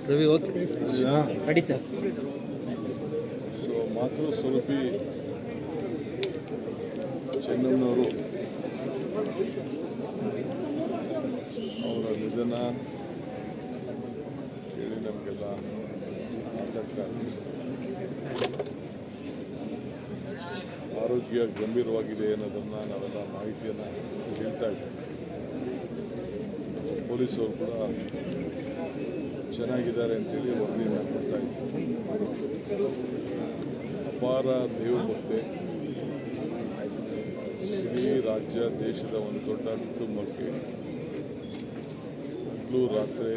Ravi okay ready sir. So ಮಾತೃ ಸ್ವರೂಪಿ ಚೆನ್ನಮ್ಮನವರು ಅವರ ನಿಧನ ಕೇಳಿ ನಮಗೆಲ್ಲ ಆತಂಕ ಆಗಿದೆ. ಆರೋಗ್ಯ ಗಂಭೀರವಾಗಿದೆ ಅನ್ನೋದನ್ನು ನಾವೆಲ್ಲ ಮಾಹಿತಿಯನ್ನು ಹೇಳ್ತಾ ಇದ್ದೇವೆ. ಪೊಲೀಸರು ಕೂಡ ಚೆನ್ನಾಗಿದ್ದಾರೆ ಅಂತೇಳಿ ವರದಿಯನ್ನು ಕೊಡ್ತಾ ಇದ್ದಾರೆ. ಅಪಾರ ದೈವಭಕ್ತಿ ಇಡೀ ರಾಜ್ಯ ದೇಶದ ಒಂದು ದೊಡ್ಡ ಕುಟುಂಬಕ್ಕೆ ಹಗಲು ರಾತ್ರಿ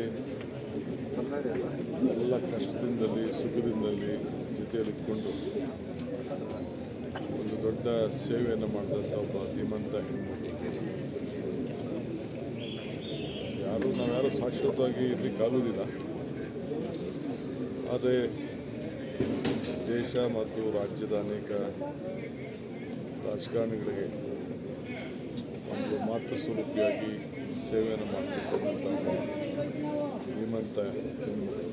ಎಲ್ಲ ಕಷ್ಟದಿಂದಲೇ ಸುಖದಿಂದಲೇ ಜೊತೆಯಲ್ಲಿಟ್ಕೊಂಡು ಒಂದು ದೊಡ್ಡ ಸೇವೆಯನ್ನು ಮಾಡಿದಂಥ ಒಬ್ಬ ಧೀಮಂತ ಹೆಣ್ಮಕ್ಳು. ನಾವ್ಯಾರು ಶಾಶ್ವತವಾಗಿ ಇರಲಿಕ್ಕಾಗೋದಿಲ್ಲ. ಆದರೆ ದೇಶ ಮತ್ತು ರಾಜ್ಯದ ಅನೇಕ ರಾಜಕಾರಣಿಗಳಿಗೆ ಒಂದು ಮಾತೃ ಸ್ವರೂಪಿಯಾಗಿ ಸೇವೆಯನ್ನು ಮಾಡತಕ್ಕಂಥ ಧೀಮಂತ ಹೆಣ್ಮಕ್ಳು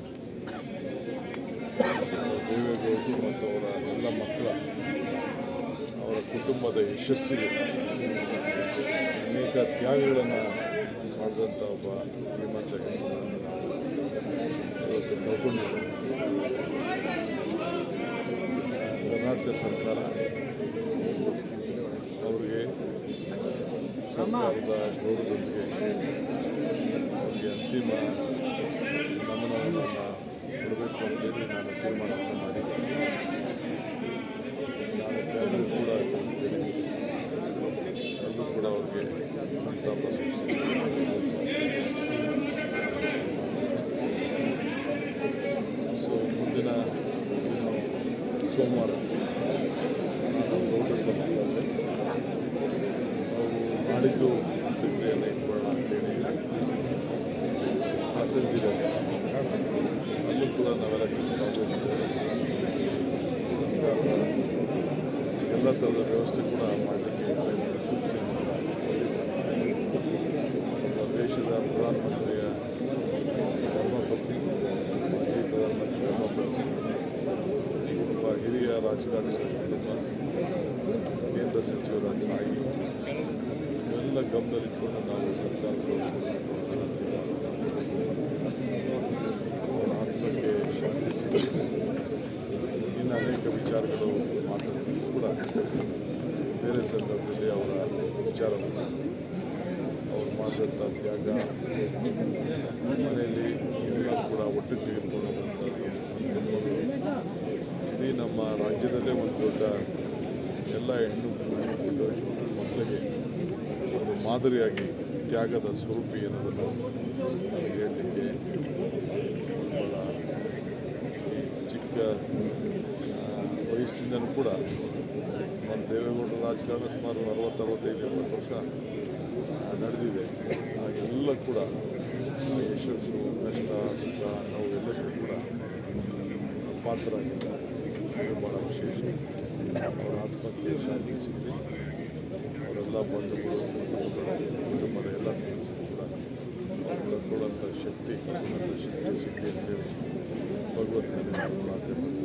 ದೇವೇಗೌಡರು ಮತ್ತು ಅವರ ಎಲ್ಲ ಮಕ್ಕಳ ಅವರ ಕುಟುಂಬದ ಯಶಸ್ಸಿಗೆ ಅನೇಕ ತ್ಯಾಗಗಳನ್ನು ಮಾಡಿದಂಥ ಒಬ್ಬ ಧೀಮಂತ ಹೆಣ್ಣನ್ನು ನಾವು ಇವತ್ತು ಕಳ್ಕೊಂಡಿದ್ದೇವೆ. ಕರ್ನಾಟಕ ಸರ್ಕಾರ ಅವರಿಗೆ ಸರ್ಕಾರದ ಗೌರವದೊಂದಿಗೆ ಅವರಿಗೆ ಅಂತಿಮ ನಮನವನ್ನು ಕೊಡಬೇಕು ಅಂತೇಳಿ ನಾನು ತೀರ್ಮಾನವನ್ನು ಮಾಡಿದ್ದೇನೆ. ನಾಳೆ ಕ್ಯಾಬಿನೆಟ್ ಕೂಡ ಅಲ್ಲೂ ಕೂಡ ಅವರಿಗೆ ಸಂತಾಪ ಸೊ ಮುಂದಿನ ಸೋಮವಾರ ನಾನು ಗೌರವ ಮಾತಾಡಿದೆ. ಅವರು ನಾಡಿದ್ದು ಅಂತ್ಯಕ್ರಿಯೆಯನ್ನು ಇಟ್ಕೊಳ್ಳೋಣ ಅಂತೇಳಿ ಆಸಕ್ತಿದ್ದಾರೆ. ಅಲ್ಲೂ ಕೂಡ ನಾವೆಲ್ಲ ಭಾಗವಹಿಸ್ತೇವೆ. ಸರ್ಕಾರದ ಎಲ್ಲ ಥರದ ವ್ಯವಸ್ಥೆ ಕೂಡ ಮಾಡಲಿಕ್ಕೆ ಸೂಚನೆ ದೇಶದ ಪ್ರಧಾನಮಂತ್ರಿಯ ಧರ್ಮಪತ್ನಿ, ಮಾಜಿ ಪ್ರಧಾನಮಂತ್ರಿ ಧರ್ಮಪತ್ನಿ, ಒಬ್ಬ ಹಿರಿಯ ರಾಜಕಾರಣಿಗಳ ಕುಟುಂಬ, ಕೇಂದ್ರ ಸಚಿವರ ತಾಯಿ ಇವೆಲ್ಲ ಗಮನದಲ್ಲಿಟ್ಕೊಂಡು ನಾವು ಸರ್ಕಾರದ ಅವರ ಆತ್ಮಕ್ಕೆ ಶಾಂತಿ ಸಿಗಲಿ. ಇನ್ನು ಅನೇಕ ವಿಚಾರಗಳು ಮಾತಾಡೋದು ಕೂಡ ಬೇರೆ ಸಂದರ್ಭದಲ್ಲಿ ಅವರ ವಿಚಾರವನ್ನು ಅವ್ರು ಮಾಡಿದಂಥ ತ್ಯಾಗ ಮನೆಯಲ್ಲಿ ಎಲ್ಲ ಕೂಡ ಒಟ್ಟಿಗೆ ತೆಗೆದುಕೊಳ್ಳುವಂಥದ್ದು ಇಡೀ ನಮ್ಮ ರಾಜ್ಯದಲ್ಲೇ ಒಂದು ದೊಡ್ಡ ಎಲ್ಲ ಹೆಣ್ಣು ಮಕ್ಕಳಿಗೆ ಒಂದು ಮಾದರಿಯಾಗಿ ತ್ಯಾಗದ ಸ್ವರೂಪಿ ಅನ್ನೋದನ್ನು ಹೇಳಲಿಕ್ಕೆ ಭಾಳ ಚಿಕ್ಕ ವಯಸ್ಸಿಂದನೂ ಕೂಡ ನಮ್ಮ ದೇವೇಗೌಡರ ರಾಜಕಾರಣ ಸುಮಾರು 60-65 ವರ್ಷ ನಡೆದಿದೆ. ಎಲ್ಲ ಕೂಡ ಯಶಸ್ಸು, ಕಷ್ಟ, ಸುಖ ನಾವು ಎಲ್ಲರಿಗೂ ಕೂಡ ಪಾತ್ರರಾಗಿದ್ದಾರೆ. ಇದು ಭಾಳ ವಿಶೇಷ. ಅವರ ಆತ್ಮಕ್ಕೆ ಶಾಂತಿ ಸಿಗಲಿ. ಅವರೆಲ್ಲ ಬಂಧುಗಳು ಕುಟುಂಬದ ಎಲ್ಲ ಸದಸ್ಯರು ಕೂಡ ಅವ್ರಿಗೆ ಕೊಡುವಂಥ ಶಕ್ತಿ ಸಿಗಲಿ ಅಂತೇಳಿ ಭಗವಂತನಲ್ಲಿ ನಾವು ಪ್ರಾರ್ಥನೆ ಮಾಡ್ತೀವಿ.